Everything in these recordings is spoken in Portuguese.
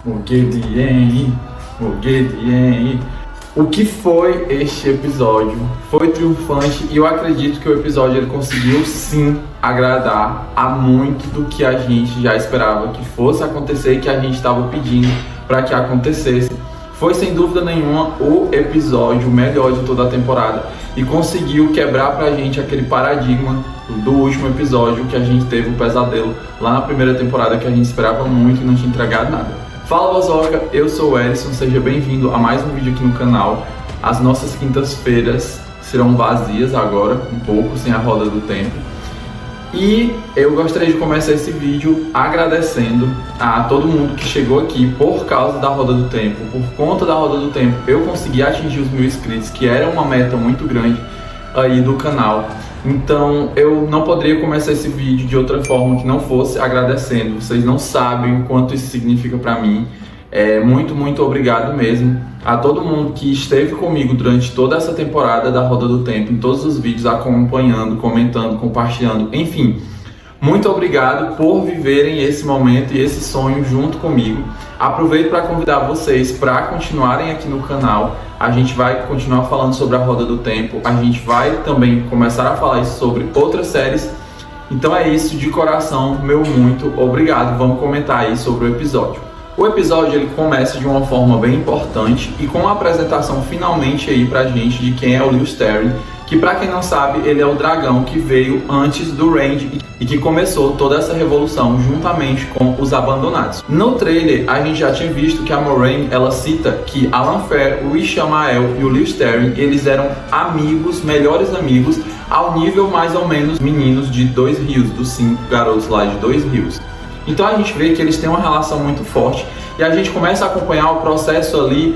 Muguediene. O que foi este episódio? Foi triunfante e eu acredito que o episódio ele conseguiu sim agradar a muito do que a gente já esperava que fosse acontecer e que a gente estava pedindo para que acontecesse. Foi sem dúvida nenhuma o episódio melhor de toda a temporada e conseguiu quebrar pra gente aquele paradigma do último episódio que a gente teve o pesadelo lá na primeira temporada, que a gente esperava muito e não tinha entregado nada. Fala Bozoca, eu sou o Edson, seja bem-vindo a mais um vídeo aqui no canal. As nossas quintas-feiras serão vazias agora, um pouco, sem a roda do tempo. E eu gostaria de começar esse vídeo agradecendo a todo mundo que chegou aqui por causa da Roda do Tempo. Por conta da Roda do Tempo, eu consegui atingir os 1000 inscritos, que era uma meta muito grande aí do canal. Então eu não poderia começar esse vídeo de outra forma que não fosse agradecendo. Vocês não sabem o quanto isso significa pra mim. Muito obrigado mesmo a todo mundo que esteve comigo durante toda essa temporada da Roda do Tempo, em todos os vídeos, acompanhando, comentando, compartilhando, enfim. Muito obrigado por viverem esse momento e esse sonho junto comigo. Aproveito para convidar vocês para continuarem aqui no canal. A gente vai continuar falando sobre a Roda do Tempo. A gente vai também começar a falar sobre outras séries. Então é isso, de coração, meu muito obrigado. Vamos comentar aí sobre o episódio. O episódio ele começa de uma forma bem importante e com a apresentação finalmente aí pra gente de quem é o Lewis Terry, que pra quem não sabe, ele é o dragão que veio antes do Randy e que começou toda essa revolução juntamente com os Abandonados. No trailer, a gente já tinha visto que a Moiraine, ela cita que Alan Fair, o Ishamael e o Lewis Terry, eles eram amigos, melhores amigos, ao nível mais ou menos meninos de Dois Rios, dos 5 garotos lá de Dois Rios. Então a gente vê que eles têm uma relação muito forte e a gente começa a acompanhar o processo ali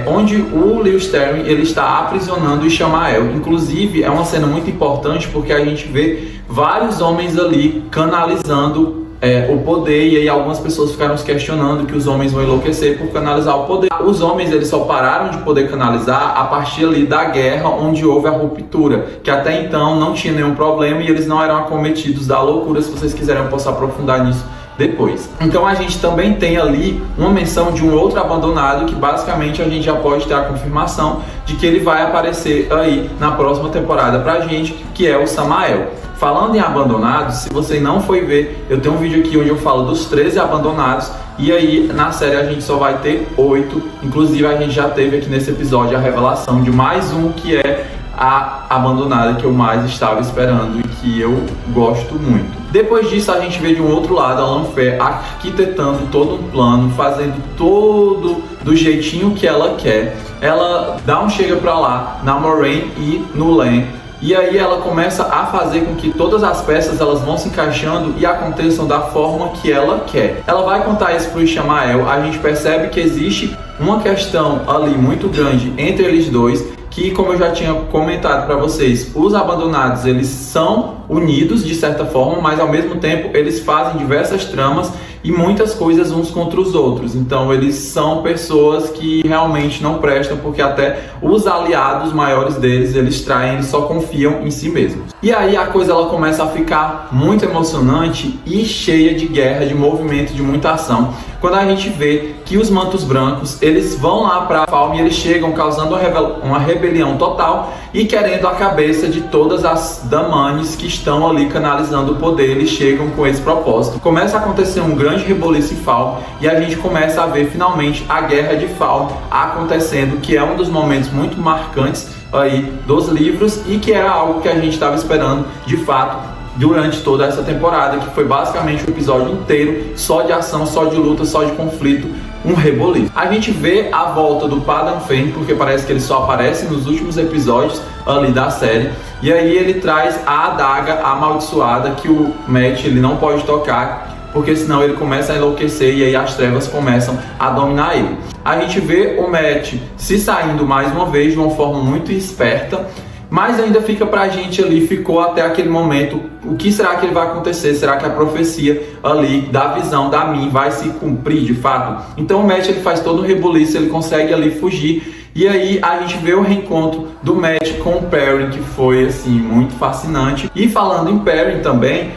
onde o Lewis Terry ele está aprisionando o Ishamael. Inclusive é uma cena muito importante porque a gente vê vários homens ali canalizando o poder, e aí algumas pessoas ficaram se questionando que os homens vão enlouquecer por canalizar o poder. Os homens eles só pararam de poder canalizar a partir ali da guerra onde houve a ruptura, que até então não tinha nenhum problema e eles não eram acometidos da loucura. Se vocês quiserem eu posso aprofundar nisso depois. Então a gente também tem ali uma menção de um outro abandonado que basicamente a gente já pode ter a confirmação de que ele vai aparecer aí na próxima temporada pra gente, que é o Samael. Falando em abandonados, se você não foi ver, eu tenho um vídeo aqui onde eu falo dos 13 abandonados e aí na série a gente só vai ter 8, inclusive a gente já teve aqui nesse episódio a revelação de mais um que é a abandonada que eu mais estava esperando e que eu gosto muito. Depois disso a gente vê de um outro lado a Alan Fair arquitetando todo um plano, fazendo todo do jeitinho que ela quer. Ela dá um chega pra lá na Moiraine e no Lan. E aí ela começa a fazer com que todas as peças elas vão se encaixando e aconteçam da forma que ela quer. Ela vai contar isso pro Ishamael. A gente percebe que existe uma questão ali muito grande entre eles dois, que como eu já tinha comentado para vocês, os abandonados eles são unidos de certa forma, mas ao mesmo tempo eles fazem diversas tramas e muitas coisas uns contra os outros. Então eles são pessoas que realmente não prestam, porque até os aliados maiores deles eles traem, eles só confiam em si mesmos. E aí a coisa ela começa a ficar muito emocionante e cheia de guerra, de movimento, de muita ação, quando a gente vê que os Mantos Brancos eles vão lá para Falme e eles chegam causando uma rebelião total e querendo a cabeça de todas as Damanes que estão ali canalizando o poder. Eles chegam com esse propósito. Começa a acontecer um grande reboliço em Falme e a gente começa a ver finalmente a Guerra de Falme acontecendo, que é um dos momentos muito marcantes aí dos livros e que era algo que a gente estava esperando de fato durante toda essa temporada, que foi basicamente o episódio inteiro só de ação, só de luta, só de conflito, um reboliço. A gente vê a volta do Padan Fain, porque parece que ele só aparece nos últimos episódios ali da série, e aí ele traz a adaga amaldiçoada que o Mat ele não pode tocar, porque senão ele começa a enlouquecer e aí as trevas começam a dominar ele. A gente vê o Mat se saindo mais uma vez de uma forma muito esperta, mas ainda fica pra gente ali, ficou até aquele momento, o que será que ele vai acontecer? Será que a profecia ali da visão da Min vai se cumprir de fato? Então o Mat ele faz todo o rebuliço, ele consegue ali fugir, e aí a gente vê o reencontro do Mat com o Perrin, que foi assim muito fascinante. E falando em Perrin também,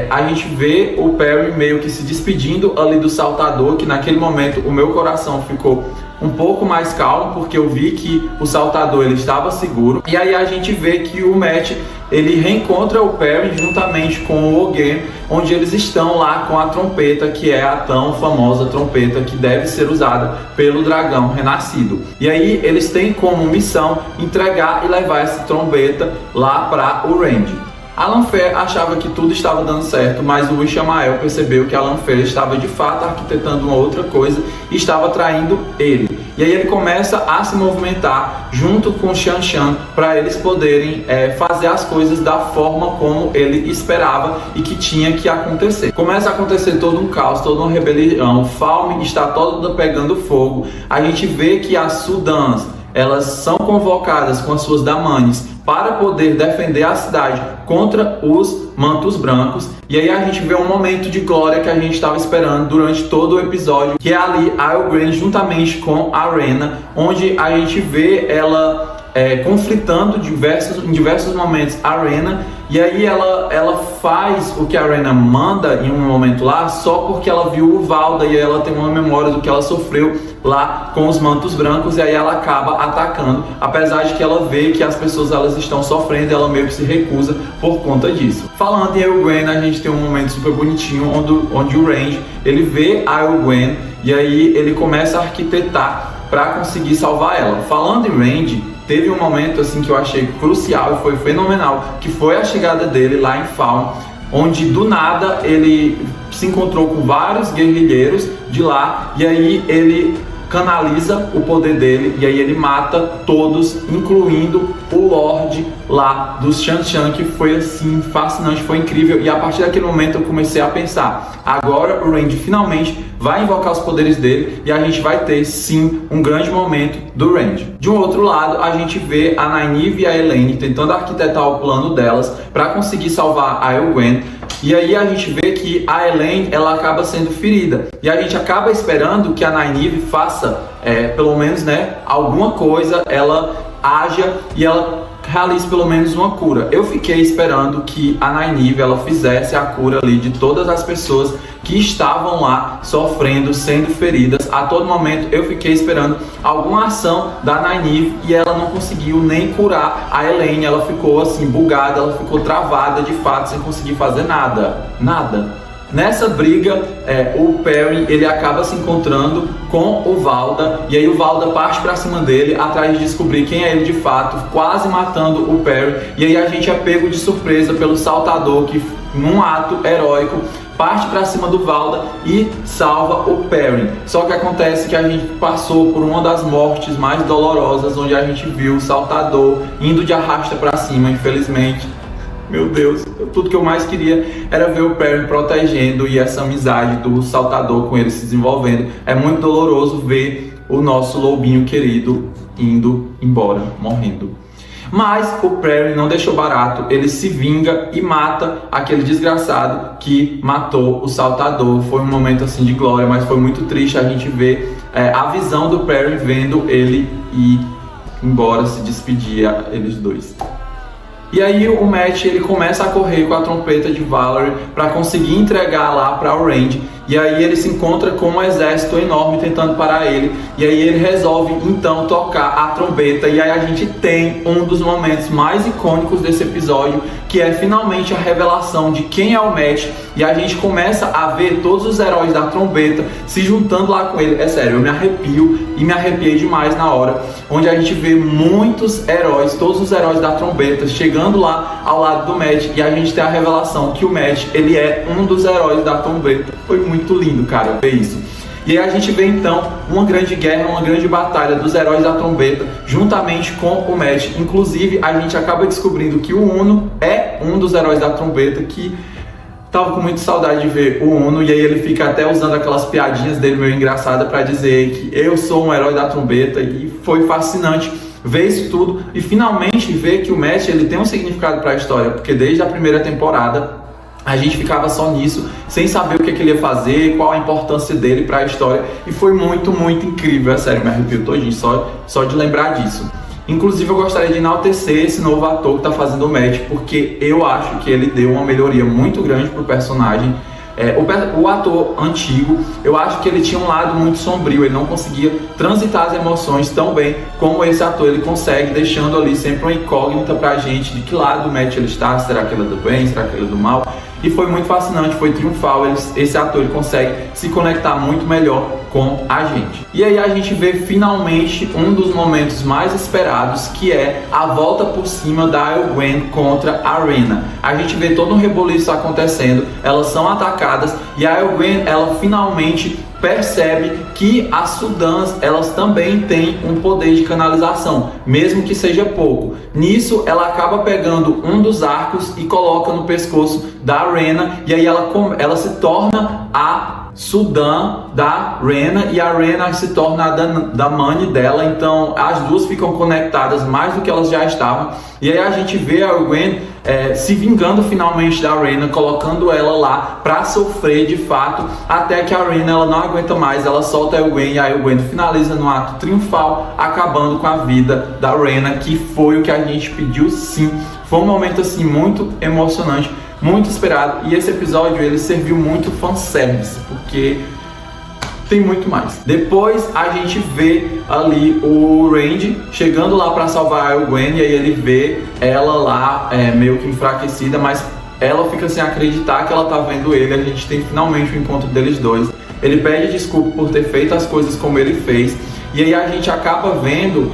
a gente vê o Perry meio que se despedindo ali do saltador, que naquele momento o meu coração ficou um pouco mais calmo, porque eu vi que o saltador ele estava seguro. E aí a gente vê que o Matt ele reencontra o Perry juntamente com o Ogden, onde eles estão lá com a trompeta, que é a tão famosa trompeta que deve ser usada pelo dragão renascido. E aí eles têm como missão entregar e levar essa trombeta lá para o Randy. Alan Fair achava que tudo estava dando certo, mas o Ishamael percebeu que Alan Fair estava de fato arquitetando uma outra coisa e estava traindo ele. E aí ele começa a se movimentar junto com Shan Shan para eles poderem fazer as coisas da forma como ele esperava e que tinha que acontecer. Começa a acontecer todo um caos, toda uma rebelião, Falme está toda pegando fogo. A gente vê que as Sudãs, elas são convocadas com as suas damanes para poder defender a cidade contra os mantos brancos. E aí a gente vê um momento de glória que a gente estava esperando durante todo o episódio, que é ali a Elgren juntamente com a Rhaena, onde a gente vê ela conflitando em diversos momentos a Rhaena, e aí ela faz o que a Rhaena manda em um momento lá, só porque ela viu o Valda, e aí ela tem uma memória do que ela sofreu lá com os mantos brancos, e aí ela acaba atacando, apesar de que ela vê que as pessoas elas estão sofrendo, ela meio que se recusa por conta disso. Falando em Elgwen, a gente tem um momento super bonitinho onde o Randy ele vê a Elgwen, e aí ele começa a arquitetar para conseguir salvar ela. Falando em Randy, teve um momento assim que eu achei crucial e foi fenomenal, que foi a chegada dele lá em Falme, onde do nada ele se encontrou com vários guerrilheiros de lá, e aí ele canaliza o poder dele, e aí ele mata todos, incluindo o Lorde lá dos Shan Shan, que foi assim fascinante, foi incrível. E a partir daquele momento eu comecei a pensar, agora o Randy finalmente vai invocar os poderes dele e a gente vai ter sim um grande momento do Randy. De um outro lado, a gente vê a Nynaeve e a Elaine tentando arquitetar o plano delas para conseguir salvar a Elgwen. E aí a gente vê que a Elaine ela acaba sendo ferida, e a gente acaba esperando que a Nynaeve faça pelo menos alguma coisa, ela haja e ela realize pelo menos uma cura. Eu fiquei esperando que a Nynaeve ela fizesse a cura ali de todas as pessoas que estavam lá sofrendo, sendo feridas. A todo momento eu fiquei esperando alguma ação da Nynaeve, e ela não conseguiu nem curar a Elaine. Ela ficou assim bugada, ela ficou travada de fato, sem conseguir fazer nada. Nessa briga, o Perry ele acaba se encontrando com o Valda, e aí o Valda parte pra cima dele atrás de descobrir quem é ele de fato, quase matando o Perry. E aí a gente é pego de surpresa pelo Saltador, que num ato heróico parte pra cima do Valda e salva o Perry. Só que acontece que a gente passou por uma das mortes mais dolorosas, onde a gente viu o Saltador indo de arrasta pra cima, infelizmente. Meu Deus, tudo que eu mais queria era ver o Perry protegendo, e essa amizade do Saltador com ele se desenvolvendo. É muito doloroso ver o nosso lobinho querido indo embora, morrendo. Mas o Perry não deixou barato, ele se vinga e mata aquele desgraçado que matou o Saltador. Foi um momento assim de glória, mas foi muito triste a gente ver a visão do Perry vendo ele ir embora, se despedir, eles dois. E aí o Matt ele começa a correr com a trompeta de Valerie para conseguir entregar lá para o Randy. E aí ele se encontra com um exército enorme tentando parar ele. E aí ele resolve então tocar a trombeta. E aí a gente tem um dos momentos mais icônicos desse episódio, que é finalmente a revelação de quem é o Matt. E a gente começa a ver todos os heróis da trombeta se juntando lá com ele. É sério, eu me arrepio e me arrepiei demais na hora, onde a gente vê muitos heróis, todos os heróis da trombeta chegando lá ao lado do Matt. E a gente tem a revelação que o Matt ele é um dos heróis da trombeta. Foi muito lindo, cara, ver isso. E aí a gente vê então uma grande guerra, uma grande batalha dos heróis da trombeta juntamente com o Matt. Inclusive a gente acaba descobrindo que o Uno é um dos heróis da trombeta, que tava com muita saudade de ver o Uno, e aí ele fica até usando aquelas piadinhas dele meio engraçadas para dizer que eu sou um herói da trombeta. E foi fascinante ver isso tudo e finalmente ver que o Matt ele tem um significado para a história, porque desde a primeira temporada a gente ficava só nisso, sem saber o que ele ia fazer, qual a importância dele para a história, e foi muito, muito incrível, é sério, me arrepio todinho só de lembrar disso. Inclusive eu gostaria de enaltecer esse novo ator que está fazendo o Matt, porque eu acho que ele deu uma melhoria muito grande pro personagem. O ator antigo, eu acho que ele tinha um lado muito sombrio, ele não conseguia transitar as emoções tão bem como esse ator ele consegue, deixando ali sempre uma incógnita pra gente de que lado do Matt ele está, será que ele é do bem, será que ele é do mal? E foi muito fascinante, foi triunfal, esse ator ele consegue se conectar muito melhor com a gente. E aí a gente vê finalmente um dos momentos mais esperados, que é a volta por cima da Ayo-Gwen contra a Rena. A gente vê todo um reboliço acontecendo, elas são atacadas e a Ayo-Gwen ela finalmente percebe que as Sudans elas também têm um poder de canalização, mesmo que seja pouco. Nisso ela acaba pegando um dos arcos e coloca no pescoço da Rena, e aí ela se torna a Sudan da Rena, e a Rena se torna a Damane dela, então as duas ficam conectadas mais do que elas já estavam. E aí a gente vê a Gwen se vingando finalmente da Rena, colocando ela lá pra sofrer de fato, até que a Rena ela não aguenta mais, ela solta a Gwen e a Gwen finaliza no ato triunfal, acabando com a vida da Rena, que foi o que a gente pediu sim. Foi um momento assim muito emocionante, muito esperado, e esse episódio ele serviu muito fanservice, porque tem muito mais. Depois a gente vê ali o Randy chegando lá para salvar a Gwen, e aí ele vê ela lá meio que enfraquecida, mas ela fica sem acreditar que ela tá vendo ele. A gente tem finalmente o encontro deles dois. Ele pede desculpa por ter feito as coisas como ele fez, e aí a gente acaba vendo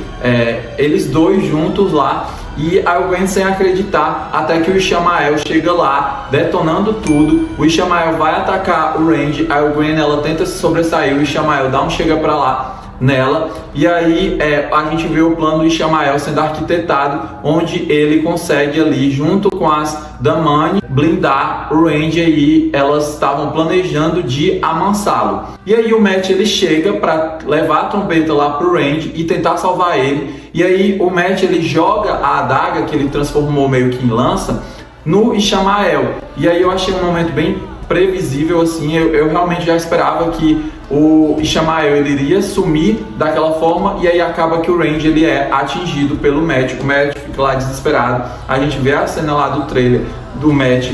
eles dois juntos lá, e a Gwen sem acreditar, até que o Ishamael chega lá, detonando tudo. O Ishamael vai atacar o Randy, a Gwen ela tenta se sobressair, o Ishamael dá um chega pra lá nela, e aí a gente vê o plano do Ishamael sendo arquitetado, onde ele consegue ali, junto com as Damane, blindar o Randy, e elas estavam planejando de amansá-lo. E aí o Matt ele chega para levar a trombeta lá pro Randy e tentar salvar ele, e aí o Matt ele joga a adaga que ele transformou meio que em lança no Ishamael, e aí eu achei um momento bem previsível assim. Eu realmente já esperava que o Ishamael ele iria sumir daquela forma, e aí acaba que o Randy ele é atingido pelo Matt. O Matt fica lá desesperado, a gente vê a cena lá do trailer do Matt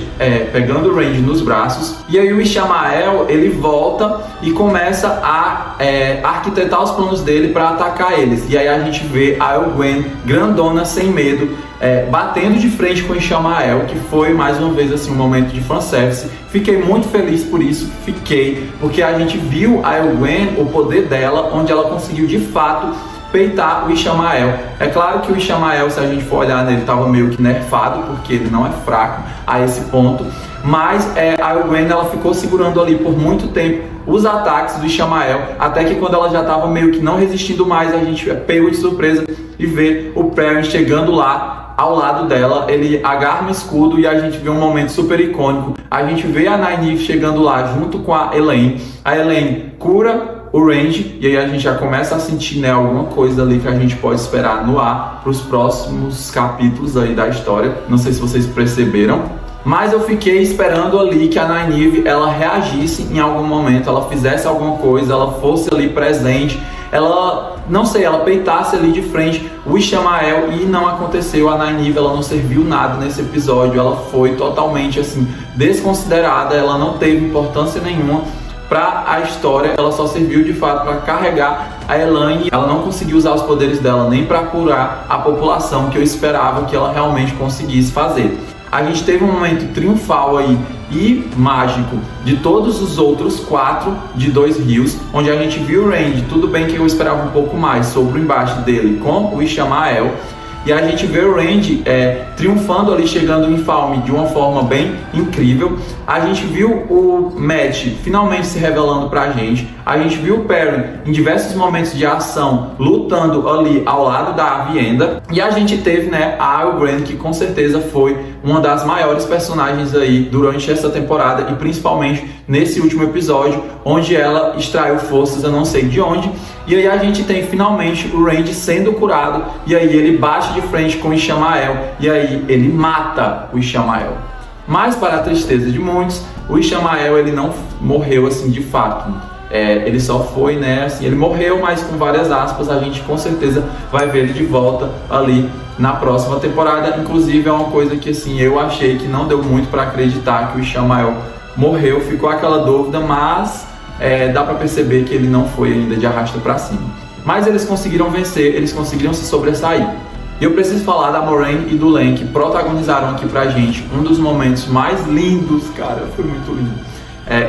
pegando o Randy nos braços, e aí o Ishamael ele volta e começa a arquitetar os planos dele para atacar eles, e aí a gente vê a Gwen grandona, sem medo, batendo de frente com o Ishamael, que foi mais uma vez assim um momento de fanservice. Fiquei muito feliz por isso, porque a gente viu a Gwen, o poder dela, onde ela conseguiu de fato peitar o Ishamael. É claro que o Ishamael, se a gente for olhar nele, estava meio que nerfado, porque ele não é fraco a esse ponto, mas a Gwen ela ficou segurando ali por muito tempo os ataques do Ishamael, até que quando ela já estava meio que não resistindo mais, a gente pegou de surpresa e vê o Perrin chegando lá ao lado dela. Ele agarra um escudo e a gente vê um momento super icônico. A gente vê a Nynaeve chegando lá junto com a Elaine. A Elaine cura o Randy, e aí a gente já começa a sentir alguma coisa ali que a gente pode esperar no ar para os próximos capítulos aí da história. Não sei se vocês perceberam, mas eu fiquei esperando ali que a Nynaeve ela reagisse em algum momento, ela fizesse alguma coisa, ela fosse ali presente, ela, não sei, ela peitasse ali de frente o Ishamael, e não aconteceu. A Nynaeve ela não serviu nada nesse episódio, ela foi totalmente assim desconsiderada, ela não teve importância nenhuma para a história, ela só serviu de fato para carregar a Elaine. Ela não conseguiu usar os poderes dela nem para curar a população, que eu esperava que ela realmente conseguisse fazer. A gente teve um momento triunfal aí e mágico de todos os outros 4 de Dois Rios, onde a gente viu o Randy, tudo bem que eu esperava um pouco mais sobre o embate dele com o Ishamael, e a gente vê o Randy triunfando ali, chegando em Falme de uma forma bem incrível. A gente viu o Matt finalmente se revelando pra gente. A gente viu o Perrin em diversos momentos de ação lutando ali ao lado da Avienda. E a gente teve a Gwen, que com certeza foi uma das maiores personagens aí durante essa temporada, e principalmente nesse último episódio, onde ela extraiu forças, eu não sei de onde. E aí a gente tem finalmente o Randy sendo curado, e aí ele bate de frente com o Ishamael, e aí ele mata o Ishamael. Mas para a tristeza de muitos, o Ishamael ele não morreu assim de fato. Ele só foi, né, assim, ele morreu, mas com várias aspas, a gente com certeza vai ver ele de volta ali na próxima temporada. Inclusive é uma coisa que assim, eu achei que não deu muito para acreditar que o Ishamael morreu, ficou aquela dúvida, mas dá para perceber que ele não foi ainda de arrasta para cima. Mas eles conseguiram vencer, eles conseguiram se sobressair. E eu preciso falar da Moiraine e do Len, que protagonizaram aqui pra gente um dos momentos mais lindos, cara, foi muito lindo.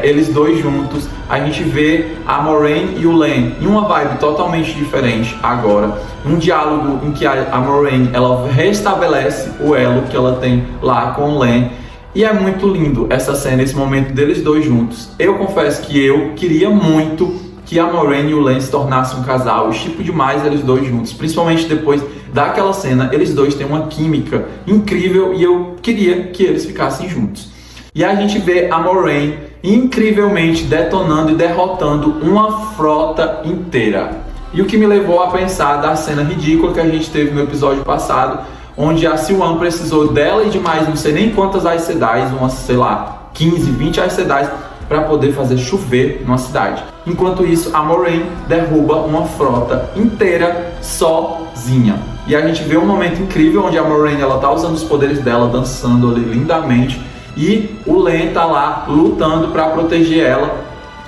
Eles dois juntos, a gente vê a Moiraine e o Len em uma vibe totalmente diferente agora. Um diálogo em que a Moiraine, ela restabelece o elo que ela tem lá com o Len. E é muito lindo essa cena, esse momento deles dois juntos. Eu confesso que eu queria muito que a Moiraine e o Len se tornassem um casal. Eu shippo demais eles dois juntos, principalmente depois daquela cena. Eles dois têm uma química incrível e eu queria que eles ficassem juntos. E a gente vê a Moiraine incrivelmente detonando e derrotando uma frota inteira. E o que me levou a pensar da cena ridícula que a gente teve no episódio passado, onde a Siuan precisou dela e de mais não sei nem quantas Aes Sedais, umas, sei lá, 15, 20 Aes Sedais, para poder fazer chover numa cidade. Enquanto isso, a Moiraine derruba uma frota inteira sozinha. E a gente vê um momento incrível onde a Moiraine, ela tá usando os poderes dela, dançando ali lindamente, e o Len tá lá lutando para proteger ela,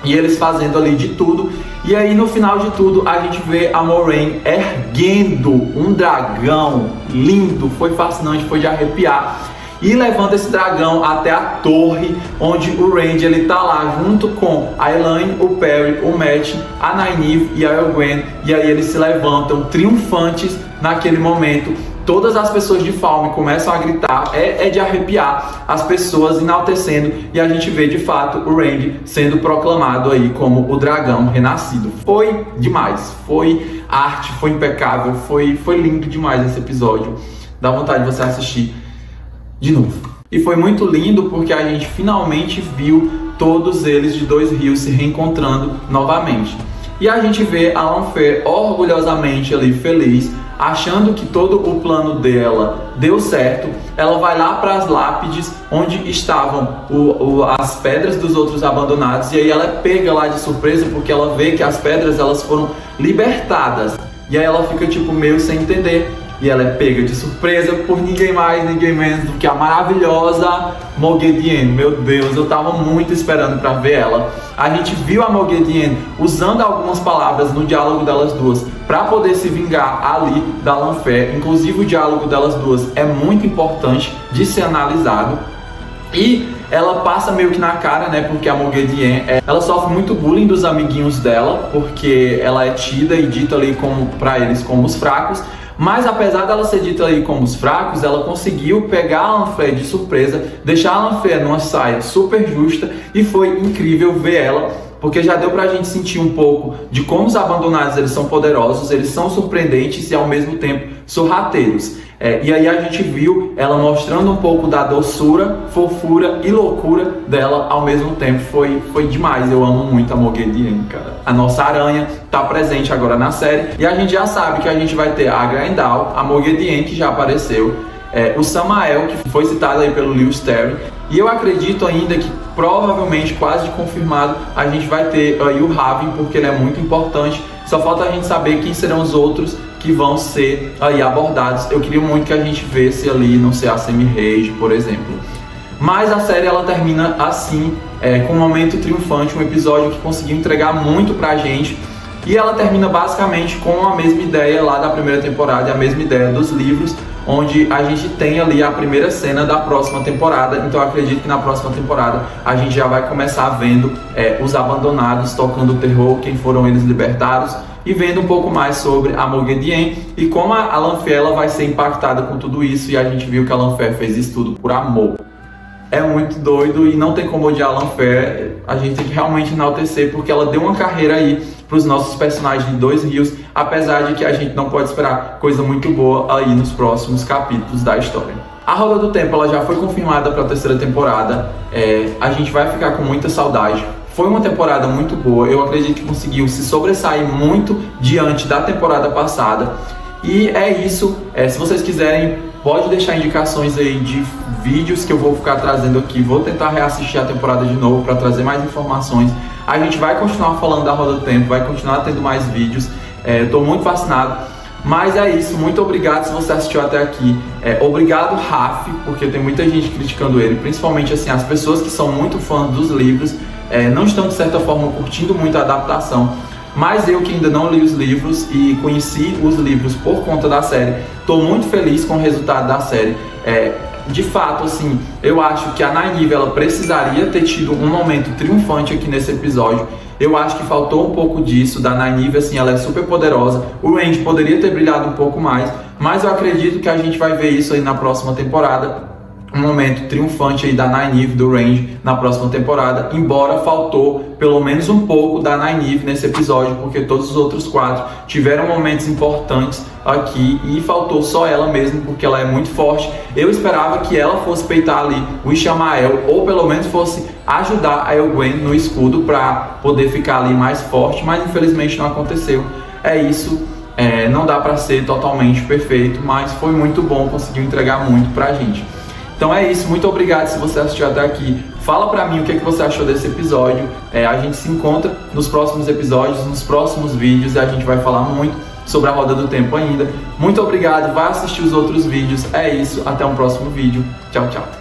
e eles fazendo ali de tudo. E aí no final de tudo a gente vê a Moiraine erguendo um dragão lindo, foi fascinante, foi de arrepiar, e levando esse dragão até a torre, onde o Randy ele tá lá junto com a Elaine, o Perry, o Matt, a Nynaeve e a Elgwen, e aí eles se levantam triunfantes naquele momento. Todas as pessoas de Falme começam a gritar, é de arrepiar, as pessoas enaltecendo, e a gente vê de fato o Randy sendo proclamado aí como o dragão renascido. Foi demais, foi arte, foi impecável, foi lindo demais esse episódio. Dá vontade de você assistir de novo. E foi muito lindo porque a gente finalmente viu todos eles de Dois Rios se reencontrando novamente. E a gente vê a Lanfear orgulhosamente ali feliz, achando que todo o plano dela deu certo. Ela vai lá para as lápides onde estavam as pedras dos outros abandonados, e aí ela é pega lá de surpresa porque ela vê que as pedras elas foram libertadas. E aí ela fica tipo meio sem entender. E ela é pega de surpresa por ninguém mais, ninguém menos do que a maravilhosa Moghedien. Meu Deus, eu tava muito esperando para ver ela. A gente viu a Moghedien usando algumas palavras no diálogo delas duas para poder se vingar ali da Lanfear. Inclusive o diálogo delas duas é muito importante de ser analisado. E ela passa meio que na cara, né, porque a Moghedien, ela sofre muito bullying dos amiguinhos dela, porque ela é tida e dita ali como, pra eles como os fracos. Mas apesar dela ser dita aí como os fracos, ela conseguiu pegar a Lanfear de surpresa, deixar a Lanfear numa saia super justa, e foi incrível ver ela, porque já deu pra gente sentir um pouco de como os abandonados eles são poderosos, eles são surpreendentes e ao mesmo tempo sorrateiros. E aí a gente viu ela mostrando um pouco da doçura, fofura e loucura dela ao mesmo tempo. Foi demais, eu amo muito a Moghedien, cara. A nossa aranha tá presente agora na série, e a gente já sabe que a gente vai ter a Graendal, a Moghedien, que já apareceu, o Samael, que foi citado aí pelo Lewis Terry, e eu acredito ainda que provavelmente, quase confirmado, a gente vai ter aí o Raven, porque ele é muito importante. Só falta a gente saber quem serão os outros que vão ser aí abordados. Eu queria muito que a gente visse ali, não sei, a Semi-Rage, por exemplo. Mas a série ela termina assim, com um momento triunfante, um episódio que conseguiu entregar muito pra gente. E ela termina basicamente com a mesma ideia lá da primeira temporada, e a mesma ideia dos livros, onde a gente tem ali a primeira cena da próxima temporada. Então eu acredito que na próxima temporada a gente já vai começar vendo os abandonados tocando o terror, quem foram eles libertados, e vendo um pouco mais sobre a Moghedien e como a Lanfear ela vai ser impactada com tudo isso. E a gente viu que a Lanfear fez isso tudo por amor. É muito doido e não tem como odiar a Lanfear. A gente tem que realmente enaltecer, porque ela deu uma carreira aí para os nossos personagens de Dois Rios, apesar de que a gente não pode esperar coisa muito boa aí nos próximos capítulos da história. A Roda do Tempo ela já foi confirmada para a terceira temporada. A gente vai ficar com muita saudade. Foi uma temporada muito boa, eu acredito que conseguiu se sobressair muito diante da temporada passada. E é isso, se vocês quiserem, pode deixar indicações aí de vídeos que eu vou ficar trazendo aqui. Vou tentar reassistir a temporada de novo para trazer mais informações A gente vai continuar falando da Roda do Tempo, vai continuar tendo mais vídeos. Tô muito fascinado. Mas é isso, muito obrigado se você assistiu até aqui. Obrigado, Raf, porque tem muita gente criticando ele, principalmente assim, as pessoas que são muito fãs dos livros, não estão de certa forma curtindo muito a adaptação. Mas eu que ainda não li os livros e conheci os livros por conta da série, estou muito feliz com o resultado da série. De fato, assim, eu acho que a Nynaeve, ela precisaria ter tido um momento triunfante aqui nesse episódio. Eu acho que faltou um pouco disso, da Nynaeve, assim, ela é super poderosa. O Range poderia ter brilhado um pouco mais, mas eu acredito que a gente vai ver isso aí na próxima temporada. Um momento triunfante aí da Nynaeve, do Range, na próxima temporada, embora faltou pelo menos um pouco da Nynaeve nesse episódio, porque todos os outros 4 tiveram momentos importantes aqui e faltou só ela mesmo, porque ela é muito forte. Eu esperava que ela fosse peitar ali o Ishamael, ou pelo menos fosse ajudar a Egwene no escudo para poder ficar ali mais forte, mas infelizmente não aconteceu. É isso, não dá para ser totalmente perfeito, mas foi muito bom, conseguiu entregar muito pra gente. Então é isso, muito obrigado se você assistiu até aqui. Fala pra mim o que você achou desse episódio. A gente se encontra nos próximos episódios, nos próximos vídeos, e a gente vai falar muito sobre a Roda do Tempo ainda. Muito obrigado, vai assistir os outros vídeos. É isso, até um próximo vídeo. Tchau, tchau.